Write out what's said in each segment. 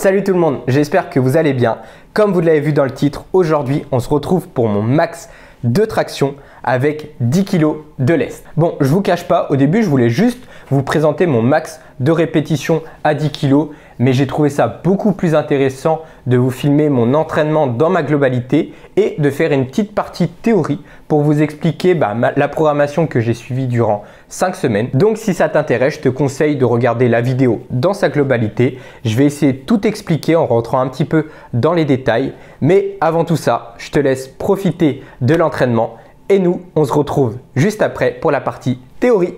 Salut tout le monde, j'espère que vous allez bien. Comme vous l'avez vu dans le titre, aujourd'hui on se retrouve pour mon max de traction avec 10 kg de lest. Bon, je vous cache pas, au début je voulais juste vous présenter mon max de répétition à 10 kg, mais j'ai trouvé ça beaucoup plus intéressant de vous filmer mon entraînement dans ma globalité et de faire une petite partie théorie pour vous expliquer la programmation que j'ai suivie durant 5 semaines. Donc si ça t'intéresse, je te conseille de regarder la vidéo dans sa globalité. Je vais essayer de tout expliquer en rentrant un petit peu dans les détails. Mais avant tout ça, je te laisse profiter de l'entraînement et nous, on se retrouve juste après pour la partie théorie.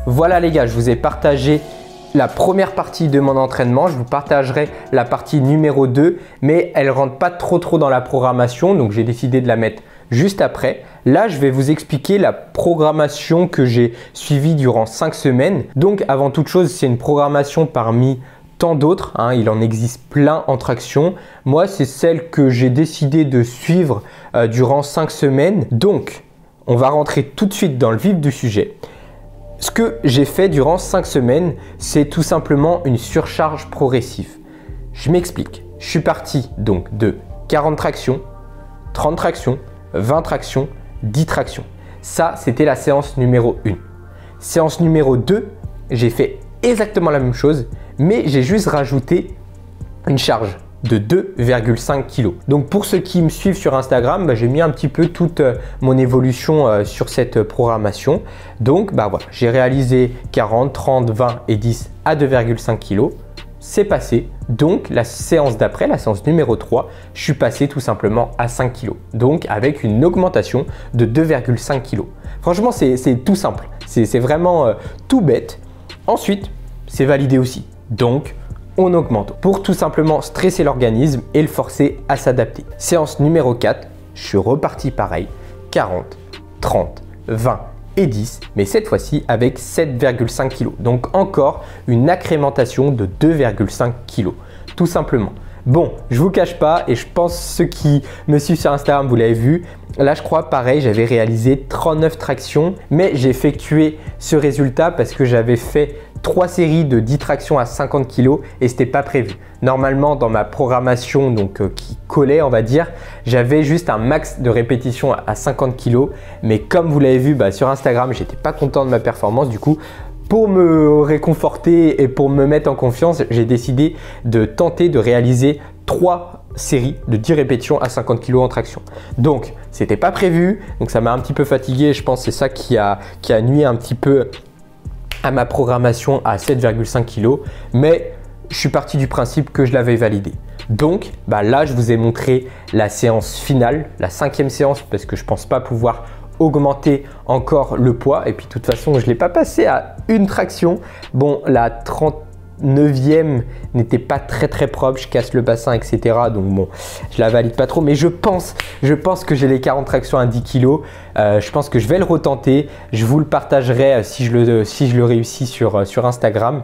Voilà les gars, je vous ai partagé la première partie de mon entraînement. Je vous partagerai la partie numéro 2, mais elle ne rentre pas trop dans la programmation, donc j'ai décidé de la mettre juste après. Là, je vais vous expliquer la programmation que j'ai suivie durant 5 semaines. Donc, avant toute chose, c'est une programmation parmi tant d'autres, hein, il en existe plein en traction. Moi, c'est celle que j'ai décidé de suivre durant 5 semaines. Donc, on va rentrer tout de suite dans le vif du sujet. Ce que j'ai fait durant 5 semaines, c'est tout simplement une surcharge progressive. Je m'explique. Je suis parti donc de 40 tractions, 30 tractions, 20 tractions, 10 tractions. Ça, c'était la séance numéro 1. Séance numéro 2, j'ai fait exactement la même chose, mais j'ai juste rajouté une charge de 2,5 kg. Donc pour ceux qui me suivent sur Instagram, j'ai mis un petit peu toute mon évolution sur cette programmation. Donc voilà, j'ai réalisé 40, 30, 20 et 10 à 2,5 kg. C'est passé. Donc la séance d'après, la séance numéro 3, je suis passé tout simplement à 5 kg. Donc avec une augmentation de 2,5 kg. Franchement, c'est tout simple. C'est vraiment tout bête. Ensuite, c'est validé aussi. Donc, on augmente pour tout simplement stresser l'organisme et le forcer à s'adapter. Séance numéro 4, je suis reparti pareil, 40, 30, 20 et 10, mais cette fois-ci avec 7,5 kg. Donc encore une incrémentation de 2,5 kg, tout simplement. Bon, je vous cache pas et je pense ceux qui me suivent sur Instagram, vous l'avez vu. Là, je crois pareil, j'avais réalisé 39 tractions, mais j'ai effectué ce résultat parce que j'avais fait 3 séries de 10 tractions à 50 kg et c'était pas prévu. Normalement, dans ma programmation qui collait, on va dire, j'avais juste un max de répétitions à 50 kg. Mais comme vous l'avez vu sur Instagram, j'étais pas content de ma performance. Du coup, pour me réconforter et pour me mettre en confiance, j'ai décidé de tenter de réaliser 3 séries de 10 répétitions à 50 kg en traction. Donc, c'était pas prévu, donc ça m'a un petit peu fatigué. Je pense que c'est ça qui a nuit un petit peu à ma programmation à 7,5 kg, mais je suis parti du principe que je l'avais validé. Donc là, je vous ai montré la séance finale, la 5e séance, parce que je pense pas pouvoir augmenter encore le poids. Et puis de toute façon, je ne l'ai pas passé à une traction. Bon, la 39e n'était pas très propre, je casse le bassin, etc. Donc bon, je la valide pas trop, mais je pense que j'ai les 40 tractions à 10 kg. Je pense que je vais le retenter. Je vous le partagerai si je le réussis sur Instagram,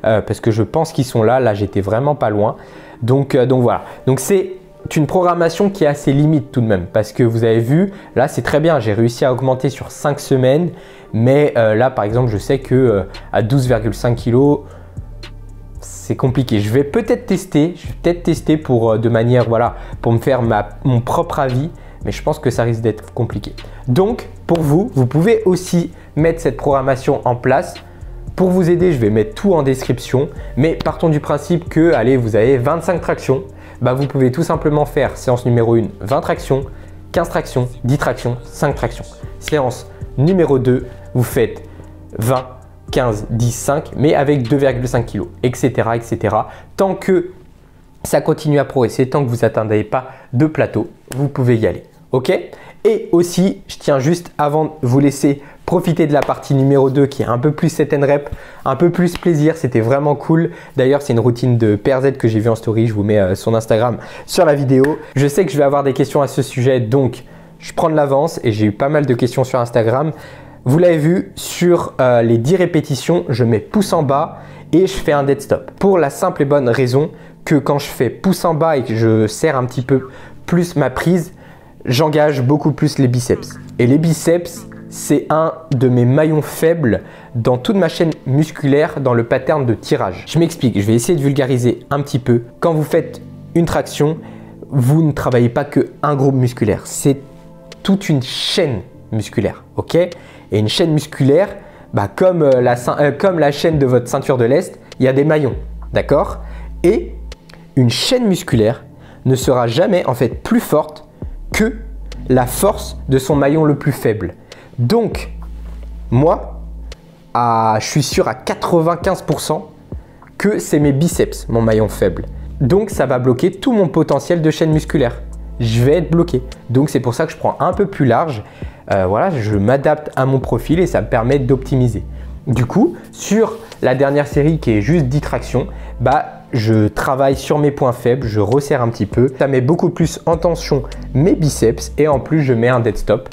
parce que je pense qu'ils sont là. Là, j'étais vraiment pas loin. Donc voilà. Donc c'est une programmation qui est assez limite tout de même, parce que vous avez vu, là c'est très bien, j'ai réussi à augmenter sur 5 semaines, mais là par exemple, je sais que à 12,5 kg, c'est compliqué. Je vais peut-être tester pour de manière, voilà, pour me faire mon propre avis, mais je pense que ça risque d'être compliqué. Donc pour vous, vous pouvez aussi mettre cette programmation en place. Pour vous aider, je vais mettre tout en description, mais partons du principe que, allez, vous avez 25 tractions. Vous pouvez tout simplement faire séance numéro 1, 20 tractions, 15 tractions, 10 tractions, 5 tractions. Séance numéro 2, vous faites 20, 15, 10, 5, mais avec 2,5 kg, etc., etc. Tant que ça continue à progresser, tant que vous n'atteindrez pas de plateau, vous pouvez y aller. Ok? Et aussi, je tiens juste avant de vous laisser profiter de la partie numéro 2 qui est un peu plus set and rep, un peu plus plaisir, c'était vraiment cool. D'ailleurs, c'est une routine de PRZ que j'ai vu en story, je vous mets son Instagram sur la vidéo. Je sais que je vais avoir des questions à ce sujet, donc je prends de l'avance et j'ai eu pas mal de questions sur Instagram. Vous l'avez vu, sur les 10 répétitions, je mets pouce en bas et je fais un dead stop. Pour la simple et bonne raison que quand je fais pouce en bas et que je serre un petit peu plus ma prise, j'engage beaucoup plus les biceps. Et les biceps, c'est un de mes maillons faibles dans toute ma chaîne musculaire dans le pattern de tirage. Je m'explique, je vais essayer de vulgariser un petit peu. Quand vous faites une traction, vous ne travaillez pas qu'un groupe musculaire, c'est toute une chaîne musculaire, ok? Et une chaîne musculaire, comme la chaîne de votre ceinture de lest, il y a des maillons, d'accord? Et une chaîne musculaire ne sera jamais en fait plus forte que la force de son maillon le plus faible. Donc, moi, je suis sûr à 95% que c'est mes biceps, mon maillon faible. Donc, ça va bloquer tout mon potentiel de chaîne musculaire. Je vais être bloqué. Donc, c'est pour ça que je prends un peu plus large. Voilà, je m'adapte à mon profil et ça me permet d'optimiser. Du coup, sur la dernière série qui est juste 10 tractions, je travaille sur mes points faibles, je resserre un petit peu. Ça met beaucoup plus en tension mes biceps et en plus je mets un dead stop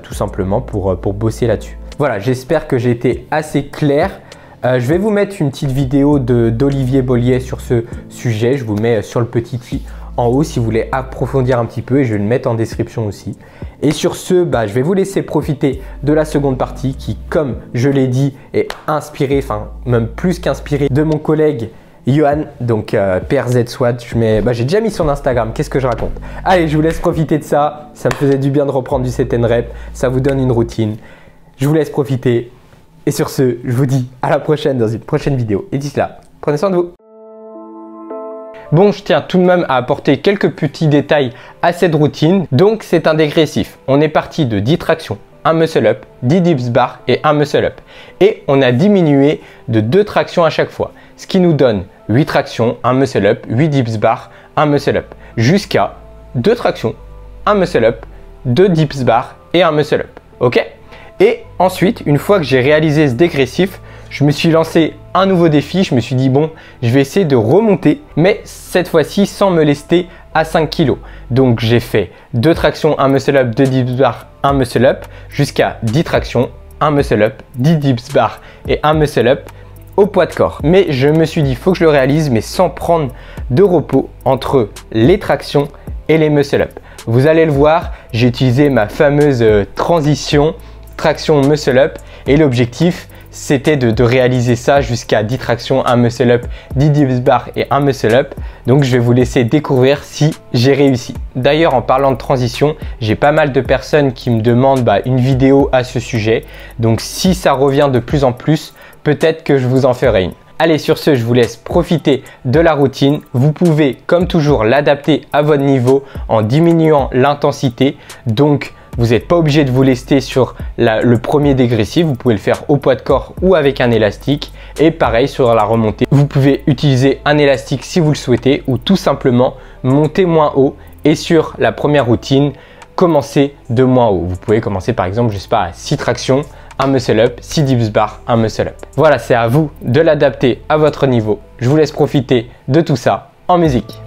tout simplement pour bosser là-dessus. Voilà, j'espère que j'ai été assez clair. Je vais vous mettre une petite vidéo d'Olivier Bollier sur ce sujet. Je vous mets sur le petit i en haut si vous voulez approfondir un petit peu et je vais le mettre en description aussi. Et sur ce, je vais vous laisser profiter de la seconde partie qui, comme je l'ai dit, est inspirée, enfin même plus qu'inspirée de mon collègue Johan, donc PRZ Swat. J'ai déjà mis son Instagram, qu'est-ce que je raconte? Allez, je vous laisse profiter de ça. Ça me faisait du bien de reprendre du set and rep. Ça vous donne une routine. Je vous laisse profiter. Et sur ce, je vous dis à la prochaine dans une prochaine vidéo. Et d'ici là, prenez soin de vous. Bon, je tiens tout de même à apporter quelques petits détails à cette routine. Donc, c'est un dégressif. On est parti de 10 tractions, un muscle up, 10 dips bar et un muscle up. Et on a diminué de 2 tractions à chaque fois. Ce qui nous donne 8 tractions, un muscle up, 8 dips bar, un muscle up. Jusqu'à 2 tractions, un muscle up, 2 dips bar et un muscle up. Ok? Et ensuite, une fois que j'ai réalisé ce dégressif, je me suis lancé un nouveau défi. Je me suis dit, bon, je vais essayer de remonter, mais cette fois-ci sans me lester à 5 kg. Donc, j'ai fait 2 tractions, un muscle up, 2 dips bar, un muscle up, jusqu'à 10 tractions, un muscle up, 10 dips bar et un muscle up au poids de corps. Mais je me suis dit, il faut que je le réalise, mais sans prendre de repos entre les tractions et les muscle up. Vous allez le voir, j'ai utilisé ma fameuse transition traction muscle up et l'objectif c'était de réaliser ça jusqu'à 10 tractions, un muscle up, 10 dips bar et un muscle up. Donc je vais vous laisser découvrir si j'ai réussi. D'ailleurs, en parlant de transition, j'ai pas mal de personnes qui me demandent une vidéo à ce sujet. Donc si ça revient de plus en plus, peut-être que je vous en ferai une. Allez, sur ce, je vous laisse profiter de la routine. Vous pouvez, comme toujours, l'adapter à votre niveau en diminuant l'intensité. Donc, vous n'êtes pas obligé de vous lester sur le premier dégressif. Vous pouvez le faire au poids de corps ou avec un élastique. Et pareil, sur la remontée, vous pouvez utiliser un élastique si vous le souhaitez ou tout simplement monter moins haut. Et sur la première routine, commencer de moins haut. Vous pouvez commencer par exemple, je sais pas, à 6 tractions, un muscle up, 6 dips bar, un muscle up. Voilà, c'est à vous de l'adapter à votre niveau. Je vous laisse profiter de tout ça en musique.